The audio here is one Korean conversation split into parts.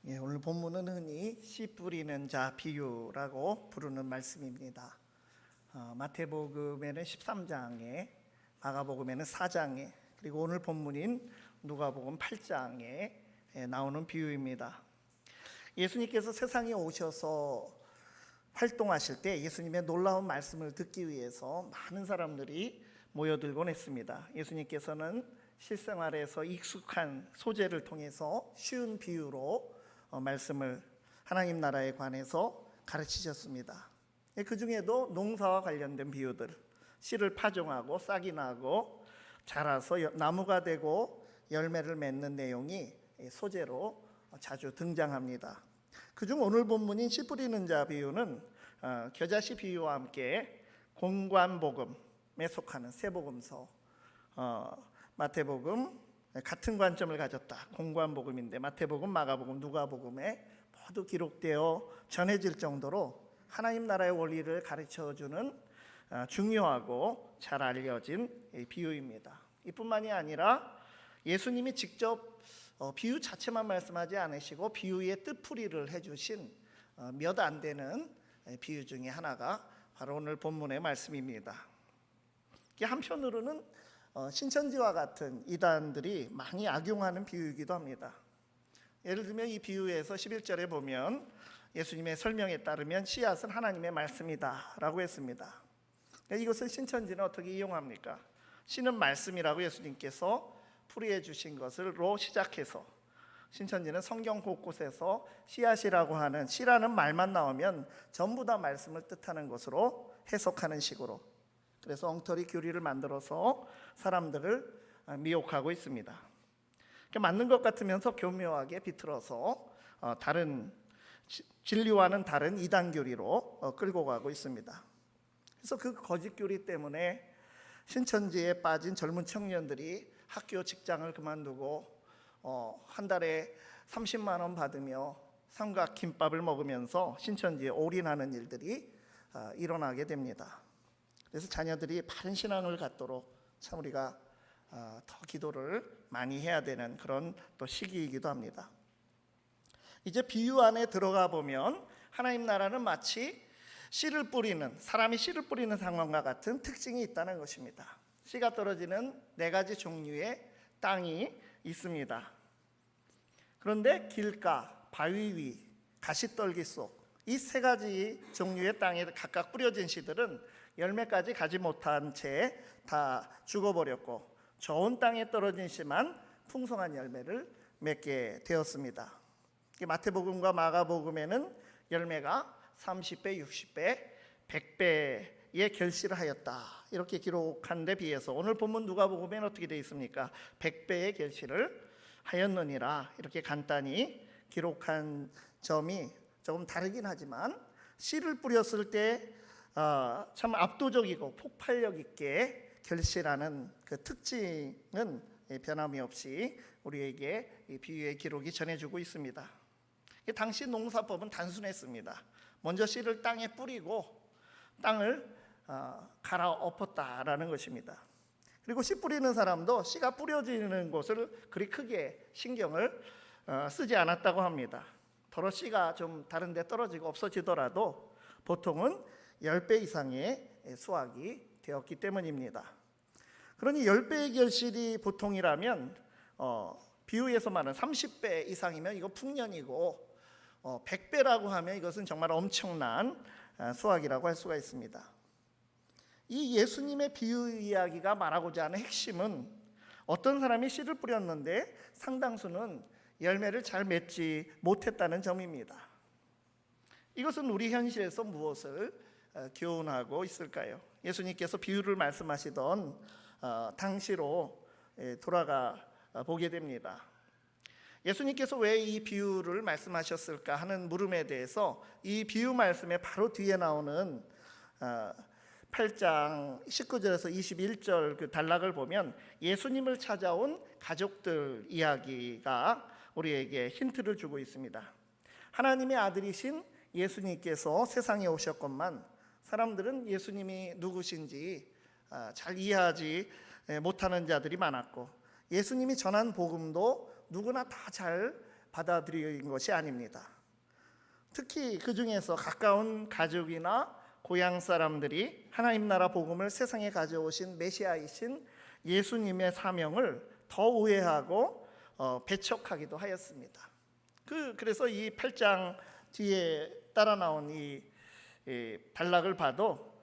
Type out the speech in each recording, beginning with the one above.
오늘 본문은 흔히 씨 뿌리는 자 비유라고 부르는 말씀입니다. 마태복음에는 13장에, 마가복음에는 4장에, 그리고 오늘 본문인 누가복음 8장에 나오는 비유입니다. 예수님께서 세상에 오셔서 활동하실 때 예수님의 놀라운 말씀을 듣기 위해서 많은 사람들이 모여들곤 했습니다. 예수님께서는 실생활에서 익숙한 소재를 통해서 쉬운 비유로 말씀을 하나님 나라에 관해서 가르치셨습니다. 그 중에도 농사와 관련된 비유들, 씨를 파종하고 싹이 나고 자라서 나무가 되고 열매를 맺는 내용이 소재로 자주 등장합니다. 그중 오늘 본문인 씨 뿌리는 자 비유는 겨자씨 비유와 함께 공관복음에 속하는 세복음서, 마태복음 같은 관점을 가졌다. 공관복음인데 마태복음, 마가복음, 누가복음에 모두 기록되어 전해질 정도로 하나님 나라의 원리를 가르쳐주는 중요하고 잘 알려진 비유입니다. 이뿐만이 아니라 예수님이 직접 비유 자체만 말씀하지 않으시고 비유의 뜻풀이를 해주신 몇 안 되는 비유 중에 하나가 바로 오늘 본문의 말씀입니다. 한편으로는 신천지와 같은 이단들이 많이 악용하는 비유이기도 합니다. 예를 들면 이 비유에서 11절에 보면 예수님의 설명에 따르면 씨앗은 하나님의 말씀이다 라고 했습니다. 이것을 신천지는 어떻게 이용합니까? 씨는 말씀이라고 예수님께서 풀이해 주신 것으로 시작해서 신천지는 성경 곳곳에서 씨앗이라고 하는, 씨라는 말만 나오면 전부 다 말씀을 뜻하는 것으로 해석하는 식으로, 그래서 엉터리 교리를 만들어서 사람들을 미혹하고 있습니다. 맞는 것 같으면서 교묘하게 비틀어서 다른 진리와는 다른 이단 교리로 끌고 가고 있습니다. 그래서 그 거짓 교리 때문에 신천지에 빠진 젊은 청년들이 학교 직장을 그만두고 한 달에 30만 원 받으며 삼각김밥을 먹으면서 신천지에 올인하는 일들이 일어나게 됩니다. 그래서 자녀들이 바른 신앙을 갖도록 참 우리가 더 기도를 많이 해야 되는 그런 또 시기이기도 합니다. 이제 비유 안에 들어가 보면 하나님 나라는 마치 씨를 뿌리는, 사람이 씨를 뿌리는 상황과 같은 특징이 있다는 것입니다. 씨가 떨어지는 4가지 종류의 땅이 있습니다. 그런데 길가, 바위 위, 가시떨기 속 이 3가지 종류의 땅에 각각 뿌려진 씨들은 열매까지 가지 못한 채 다 죽어버렸고, 좋은 땅에 떨어진 씨만 풍성한 열매를 맺게 되었습니다. 마태복음과 마가복음에는 열매가 30배, 60배, 100배의 결실을 하였다 이렇게 기록한 데 비해서 오늘 본문 누가복음에는 어떻게 되어 있습니까? 100배의 결실을 하였느니라 이렇게 간단히 기록한 점이 조금 다르긴 하지만, 씨를 뿌렸을 때 참 압도적이고 폭발력 있게 결실하는 그 특징은 변함이 없이 우리에게 이 비유의 기록이 전해주고 있습니다. 당시 농사법은 단순했습니다. 먼저 씨를 땅에 뿌리고 땅을 갈아엎었다라는 것입니다. 그리고 씨 뿌리는 사람도 씨가 뿌려지는 곳을 그리 크게 신경을 쓰지 않았다고 합니다. 더러 씨가 좀 다른 데 떨어지고 없어지더라도 보통은 10배 이상의 수확이 되었기 때문입니다. 그러니 10배의 결실이 보통이라면 비유에서 말하는 30배 이상이면 이거 풍년이고 100배라고 하면 이것은 정말 엄청난 수확이라고 할 수가 있습니다. 이 예수님의 비유 이야기가 말하고자 하는 핵심은 어떤 사람이 씨를 뿌렸는데 상당수는 열매를 잘 맺지 못했다는 점입니다. 이것은 우리 현실에서 무엇을 교훈하고 있을까요? 예수님께서 비유를 말씀하시던 당시로 돌아가 보게 됩니다. 예수님께서 왜 이 비유를 말씀하셨을까 하는 물음에 대해서 이 비유 말씀의 바로 뒤에 나오는 8장 19절에서 21절 그 단락을 보면 예수님을 찾아온 가족들 이야기가 우리에게 힌트를 주고 있습니다. 하나님의 아들이신 예수님께서 세상에 오셨건만 사람들은 예수님이 누구신지 잘 이해하지 못하는 자들이 많았고, 예수님이 전한 복음도 누구나 다 잘 받아들인 것이 아닙니다. 특히 그 중에서 가까운 가족이나 고향 사람들이 하나님 나라 복음을 세상에 가져오신 메시아이신 예수님의 사명을 더 오해하고 배척하기도 하였습니다. 그래서 이 8장 뒤에 따라 나온 이 단락을 봐도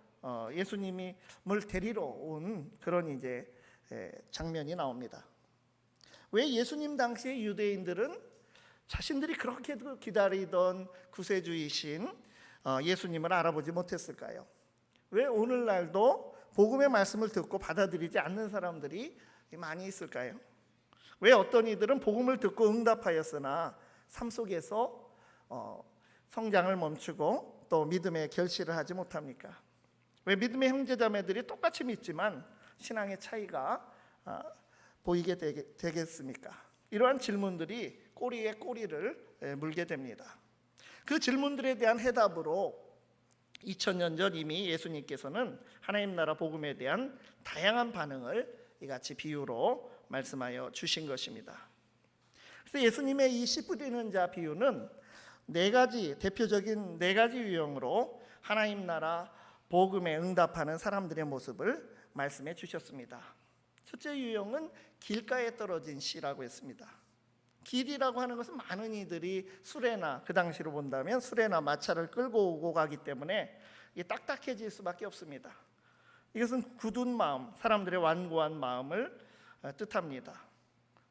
예수님이 뭘 데리러 온 그런 이제 장면이 나옵니다. 왜 예수님 당시의 유대인들은 자신들이 그렇게도 기다리던 구세주이신 예수님을 알아보지 못했을까요? 왜 오늘날도 복음의 말씀을 듣고 받아들이지 않는 사람들이 많이 있을까요? 왜 어떤 이들은 복음을 듣고 응답하였으나 삶 속에서 성장을 멈추고 또 믿음의 결실을 하지 못합니까? 왜 믿음의 형제자매들이 똑같이 믿지만 신앙의 차이가 보이게 되겠습니까? 이러한 질문들이 꼬리에 꼬리를 물게 됩니다. 그 질문들에 대한 해답으로 2000년 전 이미 예수님께서는 하나님 나라 복음에 대한 다양한 반응을 이같이 비유로 말씀하여 주신 것입니다. 그래서 예수님의 이 씨 뿌리는 자 비유는 대표적인 네 가지 유형으로 하나님 나라 복음에 응답하는 사람들의 모습을 말씀해 주셨습니다. 첫째 유형은 길가에 떨어진 씨라고 했습니다. 길이라고 하는 것은 많은 이들이 수레나, 그 당시로 본다면 수레나 마차를 끌고 오고 가기 때문에 딱딱해질 수밖에 없습니다. 이것은 굳은 마음, 사람들의 완고한 마음을 뜻합니다.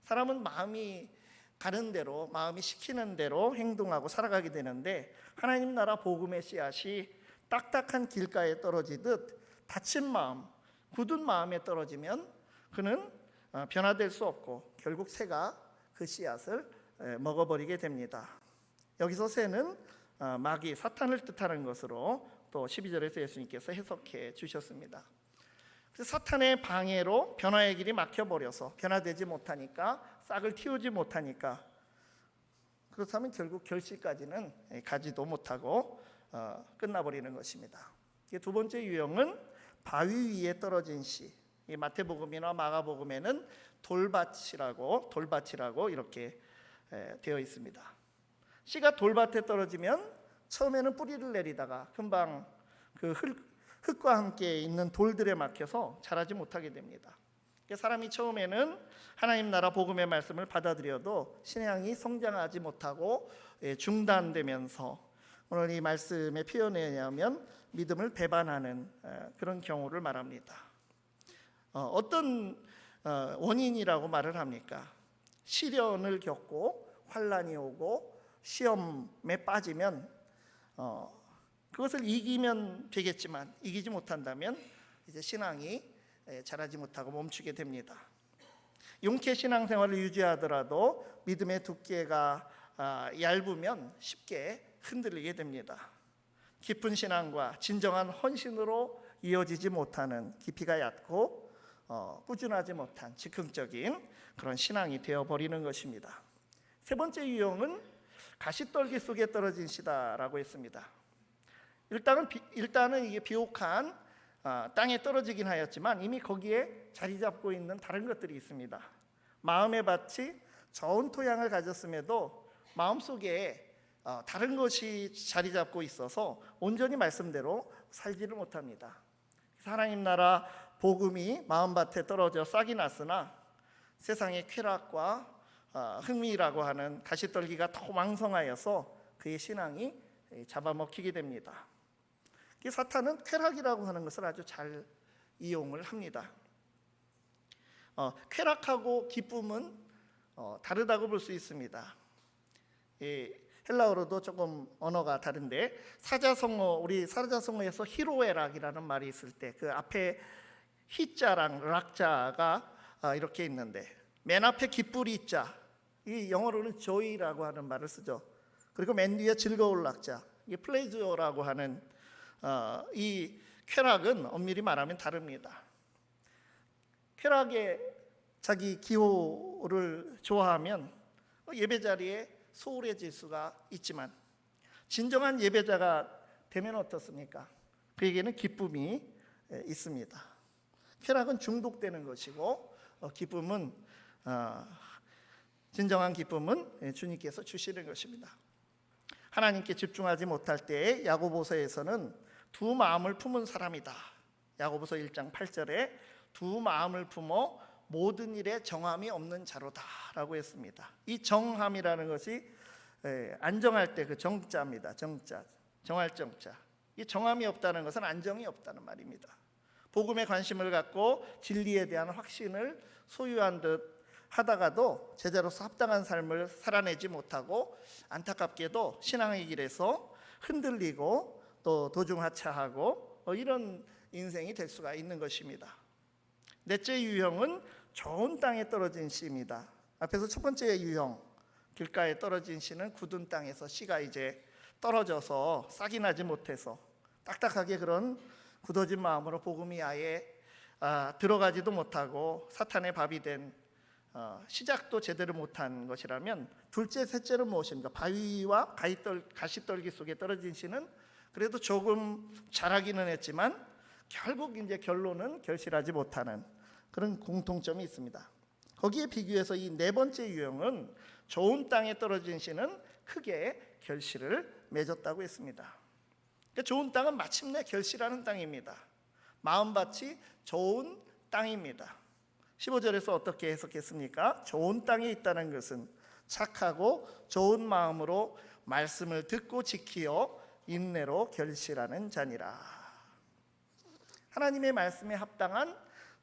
사람은 마음이 가는 대로, 마음이 시키는 대로 행동하고 살아가게 되는데 하나님 나라 복음의 씨앗이 딱딱한 길가에 떨어지듯 다친 마음, 굳은 마음에 떨어지면 그는 변화될 수 없고 결국 새가 그 씨앗을 먹어버리게 됩니다. 여기서 새는 마귀, 사탄을 뜻하는 것으로 또 12절에서 예수님께서 해석해 주셨습니다. 그래서 사탄의 방해로 변화의 길이 막혀버려서 변화되지 못하니까, 싹을 틔우지 못하니까, 그렇다면 결국 결실까지는 가지도 못하고 끝나버리는 것입니다. 두 번째 유형은 바위 위에 떨어진 씨. 이 마태복음이나 마가복음에는 돌밭이라고 이렇게 되어 있습니다. 씨가 돌밭에 떨어지면 처음에는 뿌리를 내리다가 금방 그 흙과 함께 있는 돌들에 막혀서 자라지 못하게 됩니다. 사람이 처음에는 하나님 나라 복음의 말씀을 받아들여도 신앙이 성장하지 못하고 중단되면서 오늘 이 말씀의 표현에 의하면 믿음을 배반하는 그런 경우를 말합니다. 어떤 원인이라고 말을 합니까? 시련을 겪고 환난이 오고 시험에 빠지면 그것을 이기면 되겠지만 이기지 못한다면 이제 신앙이 자라지 못하고 멈추게 됩니다. 용케 신앙생활을 유지하더라도 믿음의 두께가 얇으면 쉽게 흔들리게 됩니다. 깊은 신앙과 진정한 헌신으로 이어지지 못하는 깊이가 얕고 꾸준하지 못한 즉흥적인 그런 신앙이 되어버리는 것입니다. 세 번째 유형은 가시떨기 속에 떨어진 씨다라고 했습니다. 일단은 이게 비옥한 땅에 떨어지긴 하였지만 이미 거기에 자리 잡고 있는 다른 것들이 있습니다. 마음의 밭이 좋은 토양을 가졌음에도 마음속에 다른 것이 자리 잡고 있어서 온전히 말씀대로 살지를 못합니다. 하나님 나라 복음이 마음밭에 떨어져 싹이 났으나 세상의 쾌락과 흥미라고 하는 가시떨기가 더 왕성하여서 그의 신앙이 잡아먹히게 됩니다. 사탄은 쾌락이라고 하는 것을 아주 잘 이용을 합니다. 쾌락하고 기쁨은 다르다고 볼 수 있습니다. 헬라어로도 조금 언어가 다른데 우리 사자성어에서 히로에락이라는 말이 있을 때 그 앞에 히자랑 락자가 이렇게 있는데 맨 앞에 기쁘리 자, 이 영어로는 joy라고 하는 말을 쓰죠. 그리고 맨 뒤에 즐거울 락자, 이게 pleasure라고 하는 이 쾌락은 엄밀히 말하면 다릅니다. 쾌락에 자기 기호를 좋아하면 예배 자리에 소홀해질 수가 있지만 진정한 예배자가 되면 어떻습니까? 그에게는 기쁨이 있습니다. 쾌락은 중독되는 것이고 기쁨은 진정한 기쁨은 주님께서 주시는 것입니다. 하나님께 집중하지 못할 때에 야고보서에서는 두 마음을 품은 사람이다. 야고보서 1장 8절에 두 마음을 품어 모든 일에 정함이 없는 자로다 라고 했습니다. 이 정함이라는 것이 안정할 때 그 정자입니다. 정자, 정할 정자. 이 정함이 없다는 것은 안정이 없다는 말입니다. 복음에 관심을 갖고 진리에 대한 확신을 소유한 듯 하다가도 제자로서 합당한 삶을 살아내지 못하고 안타깝게도 신앙의 길에서 흔들리고 또 도중하차하고 이런 인생이 될 수가 있는 것입니다. 넷째 유형은 좋은 땅에 떨어진 씨입니다. 앞에서 첫 번째 유형, 길가에 떨어진 씨는 굳은 땅에서 씨가 이제 떨어져서 싹이 나지 못해서 딱딱하게 그런 굳어진 마음으로 복음이 아예 들어가지도 못하고 사탄의 밥이 된 시작도 제대로 못한 것이라면, 둘째, 셋째는 무엇입니까? 바위와 가시떨기 속에 떨어진 씨는 그래도 조금 자라기는 했지만 결국 이제 결론은 결실하지 못하는 그런 공통점이 있습니다. 거기에 비교해서 이 네 번째 유형은 좋은 땅에 떨어진 씨는 크게 결실을 맺었다고 했습니다. 그러니까 좋은 땅은 마침내 결실하는 땅입니다. 마음밭이 좋은 땅입니다. 15절에서 어떻게 해석했습니까? 좋은 땅에 있다는 것은 착하고 좋은 마음으로 말씀을 듣고 지키어 인내로 결실하는 자니라. 하나님의 말씀에 합당한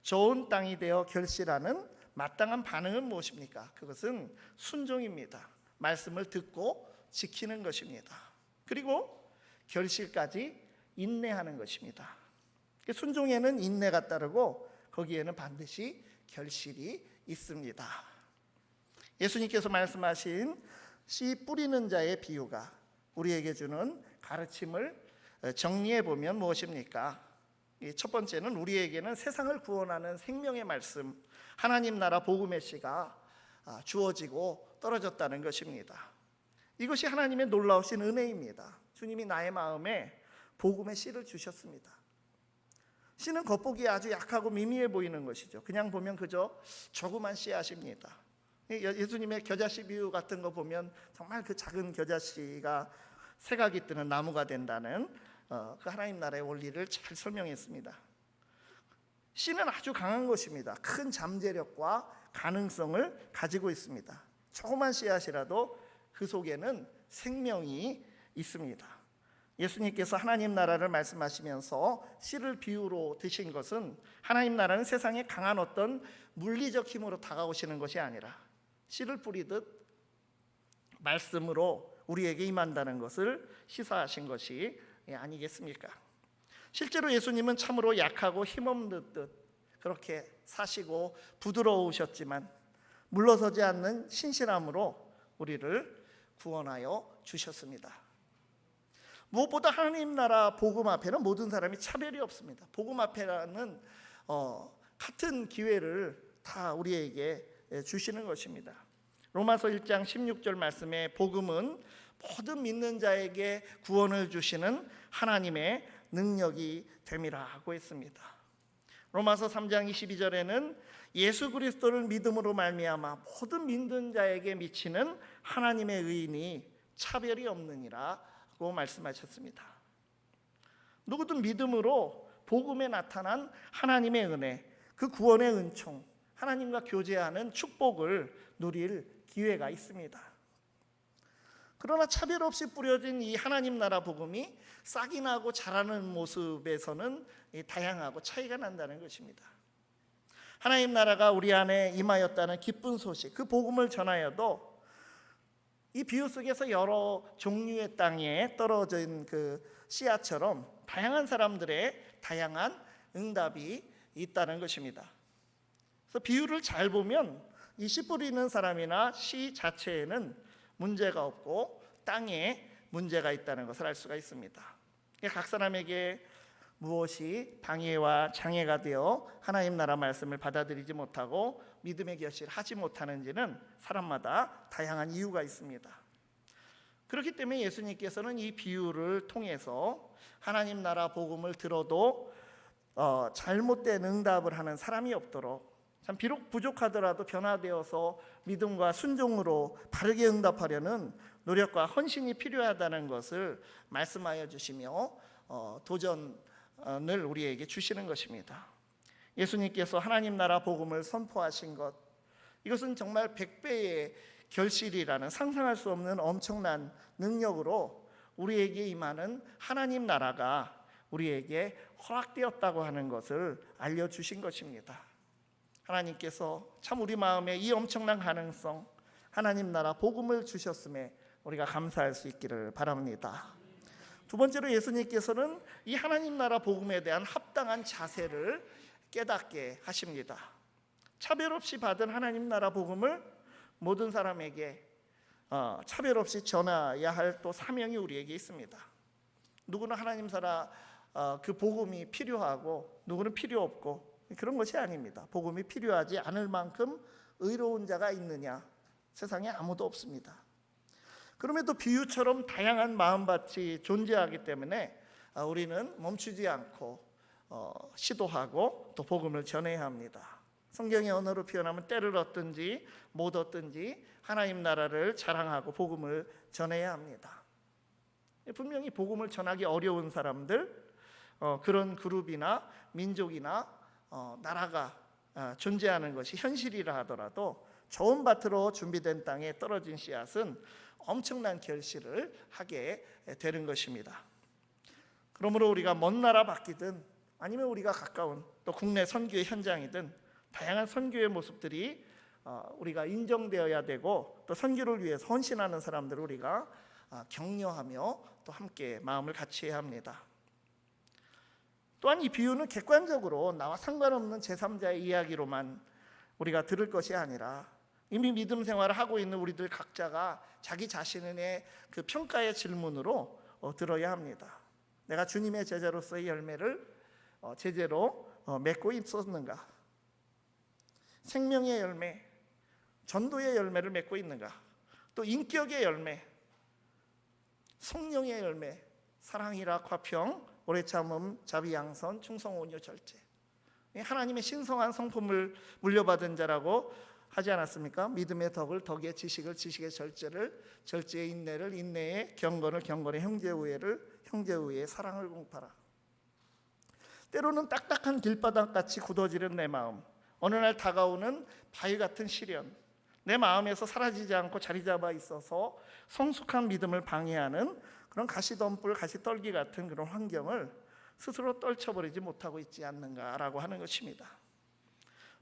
좋은 땅이 되어 결실하는 마땅한 반응은 무엇입니까? 그것은 순종입니다. 말씀을 듣고 지키는 것입니다. 그리고 결실까지 인내하는 것입니다. 순종에는 인내가 따르고 거기에는 반드시 결실이 있습니다. 예수님께서 말씀하신 씨 뿌리는 자의 비유가 우리에게 주는 가르침을 정리해 보면 무엇입니까? 첫 번째는 우리에게는 세상을 구원하는 생명의 말씀, 하나님 나라 복음의 씨가 주어지고 떨어졌다는 것입니다. 이것이 하나님의 놀라우신 은혜입니다. 주님이 나의 마음에 복음의 씨를 주셨습니다. 씨는 겉보기에 아주 약하고 미미해 보이는 것이죠. 그냥 보면 그저 조그만 씨앗입니다. 예수님의 겨자씨 비유 같은 거 보면 정말 그 작은 겨자씨가 새각이 뜨는 나무가 된다는 그 하나님 나라의 원리를 잘 설명했습니다. 씨는 아주 강한 것입니다. 큰 잠재력과 가능성을 가지고 있습니다. 조그만 씨앗이라도 그 속에는 생명이 있습니다. 예수님께서 하나님 나라를 말씀하시면서 씨를 비유로 드신 것은 하나님 나라는 세상에 강한 어떤 물리적 힘으로 다가오시는 것이 아니라 씨를 뿌리듯 말씀으로 우리에게 임한다는 것을 시사하신 것이 아니겠습니까? 실제로 예수님은 참으로 약하고 힘없는 듯 그렇게 사시고 부드러우셨지만 물러서지 않는 신실함으로 우리를 구원하여 주셨습니다. 무엇보다 하나님 나라 복음 앞에는 모든 사람이 차별이 없습니다. 복음 앞에는 같은 기회를 다 우리에게 주시는 것입니다. 로마서 1장 16절 말씀에 복음은 모든 믿는 자에게 구원을 주시는 하나님의 능력이 됨이라고 했습니다. 로마서 3장 22절에는 예수 그리스도를 믿음으로 말미암아 모든 믿는 자에게 미치는 하나님의 의인이 차별이 없느니라고 말씀하셨습니다. 누구든 믿음으로 복음에 나타난 하나님의 은혜, 그 구원의 은총, 하나님과 교제하는 축복을 누릴 기회가 있습니다. 그러나 차별 없이 뿌려진 이 하나님 나라 복음이 싹이 나고 자라는 모습에서는 다양하고 차이가 난다는 것입니다. 하나님 나라가 우리 안에 임하였다는 기쁜 소식, 그 복음을 전하여도 이 비유 속에서 여러 종류의 땅에 떨어진 그 씨앗처럼 다양한 사람들의 다양한 응답이 있다는 것입니다. 그래서 비유를 잘 보면 이 씨 뿌리는 사람이나 씨 자체에는 문제가 없고 땅에 문제가 있다는 것을 알 수가 있습니다. 각 사람에게 무엇이 방해와 장애가 되어 하나님 나라 말씀을 받아들이지 못하고 믿음의 결실을 하지 못하는지는 사람마다 다양한 이유가 있습니다. 그렇기 때문에 예수님께서는 이 비유를 통해서 하나님 나라 복음을 들어도 잘못된 응답을 하는 사람이 없도록 참 비록 부족하더라도 변화되어서 믿음과 순종으로 바르게 응답하려는 노력과 헌신이 필요하다는 것을 말씀하여 주시며 도전을 우리에게 주시는 것입니다. 예수님께서 하나님 나라 복음을 선포하신 것, 이것은 정말 100배의 결실이라는 상상할 수 없는 엄청난 능력으로 우리에게 임하는 하나님 나라가 우리에게 허락되었다고 하는 것을 알려주신 것입니다. 하나님께서 참 우리 마음에 이 엄청난 가능성, 하나님 나라 복음을 주셨음에 우리가 감사할 수 있기를 바랍니다. 두 번째로 예수님께서는 이 하나님 나라 복음에 대한 합당한 자세를 깨닫게 하십니다. 차별 없이 받은 하나님 나라 복음을 모든 사람에게 차별 없이 전해야 할 또 사명이 우리에게 있습니다. 누구는 하나님 나라 그 복음이 필요하고 누구는 필요 없고 그런 것이 아닙니다. 복음이 필요하지 않을 만큼 의로운 자가 있느냐? 세상에 아무도 없습니다. 그럼에도 비유처럼 다양한 마음밭이 존재하기 때문에 우리는 멈추지 않고 시도하고 또 복음을 전해야 합니다. 성경의 언어로 표현하면 때를 얻든지 못 얻든지 하나님 나라를 자랑하고 복음을 전해야 합니다. 분명히 복음을 전하기 어려운 사람들, 그런 그룹이나 민족이나 나라가 존재하는 것이 현실이라 하더라도 좋은 밭으로 준비된 땅에 떨어진 씨앗은 엄청난 결실을 하게 되는 것입니다. 그러므로 우리가 먼 나라 밖이든 아니면 우리가 가까운 또 국내 선교의 현장이든 다양한 선교의 모습들이 우리가 인정되어야 되고 또 선교를 위해서 헌신하는 사람들을 우리가 격려하며 또 함께 마음을 같이 해야 합니다. 또한 이 비유는 객관적으로 나와 상관없는 제3자의 이야기로만 우리가 들을 것이 아니라 이미 믿음 생활을 하고 있는 우리들 각자가 자기 자신의 그 평가의 질문으로 들어야 합니다. 내가 주님의 제자로서의 열매를 제대로 맺고 있었는가? 생명의 열매, 전도의 열매를 맺고 있는가? 또 인격의 열매, 성령의 열매, 사랑이라 화평, 오래 참음, 자비 양선, 충성 온유 절제. 하나님의 신성한 성품을 물려받은 자라고 하지 않았습니까? 믿음의 덕을 덕의 지식을 지식의 절제를 절제의 인내를 인내의 경건을 경건의 형제 우애를 형제 우애의 사랑을 공파라. 때로는 딱딱한 길바닥같이 굳어지는 내 마음, 어느 날 다가오는 바위 같은 시련, 내 마음에서 사라지지 않고 자리 잡아 있어서 성숙한 믿음을 방해하는 그런 가시덤불, 가시떨기 같은 그런 환경을 스스로 떨쳐버리지 못하고 있지 않는가라고 하는 것입니다.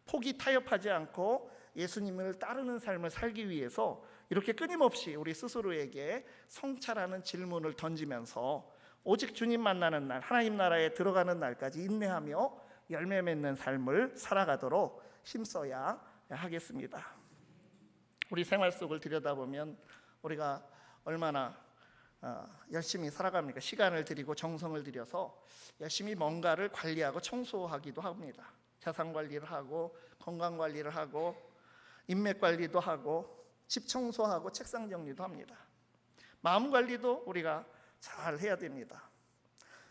폭이 타협하지 않고 예수님을 따르는 삶을 살기 위해서 이렇게 끊임없이 우리 스스로에게 성찰하는 질문을 던지면서 오직 주님 만나는 날, 하나님 나라에 들어가는 날까지 인내하며 열매 맺는 삶을 살아가도록 힘써야 하겠습니다. 우리 생활 속을 들여다보면 우리가 얼마나 열심히 살아갑니까? 시간을 들이고 정성을 들여서 열심히 뭔가를 관리하고 청소하기도 합니다. 자산 관리를 하고 건강 관리를 하고 인맥 관리도 하고 집 청소하고 책상 정리도 합니다. 마음 관리도 우리가 잘 해야 됩니다.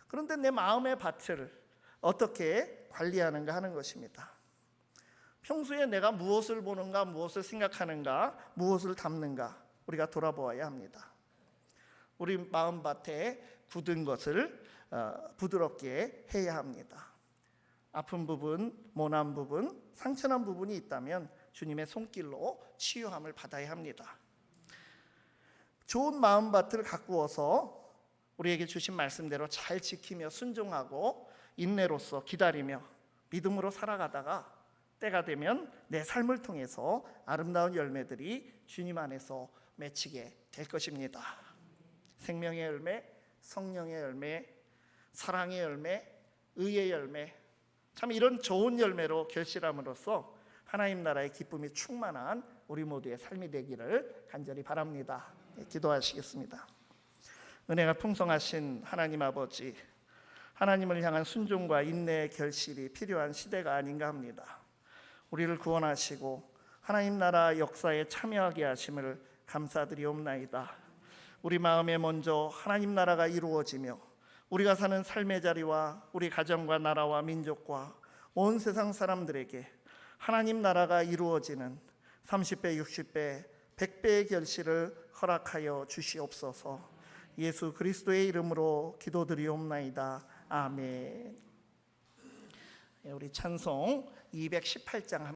그런데 내 마음의 밭을 어떻게 관리하는가 하는 것입니다. 평소에 내가 무엇을 보는가, 무엇을 생각하는가, 무엇을 담는가 우리가 돌아보아야 합니다. 우리 마음밭에 굳은 것을 부드럽게 해야 합니다. 아픈 부분, 모난 부분, 상처난 부분이 있다면 주님의 손길로 치유함을 받아야 합니다. 좋은 마음밭을 가꾸어서 우리에게 주신 말씀대로 잘 지키며 순종하고 인내로서 기다리며 믿음으로 살아가다가 때가 되면 내 삶을 통해서 아름다운 열매들이 주님 안에서 맺히게 될 것입니다. 생명의 열매, 성령의 열매, 사랑의 열매, 의의 열매, 참 이런 좋은 열매로 결실함으로써 하나님 나라의 기쁨이 충만한 우리 모두의 삶이 되기를 간절히 바랍니다. 기도하시겠습니다. 은혜가 풍성하신 하나님 아버지, 하나님을 향한 순종과 인내의 결실이 필요한 시대가 아닌가 합니다. 우리를 구원하시고 하나님 나라 역사에 참여하게 하심을 감사드리옵나이다. 우리 마음에 먼저 하나님 나라가 이루어지며 우리가 사는 삶의 자리와 우리 가정과 나라와 민족과 온 세상 사람들에게 하나님 나라가 이루어지는 30배, 60배, 100배의 결실을 허락하여 주시옵소서. 예수 그리스도의 이름으로 기도드리옵나이다. 아멘. 우리 찬송 218장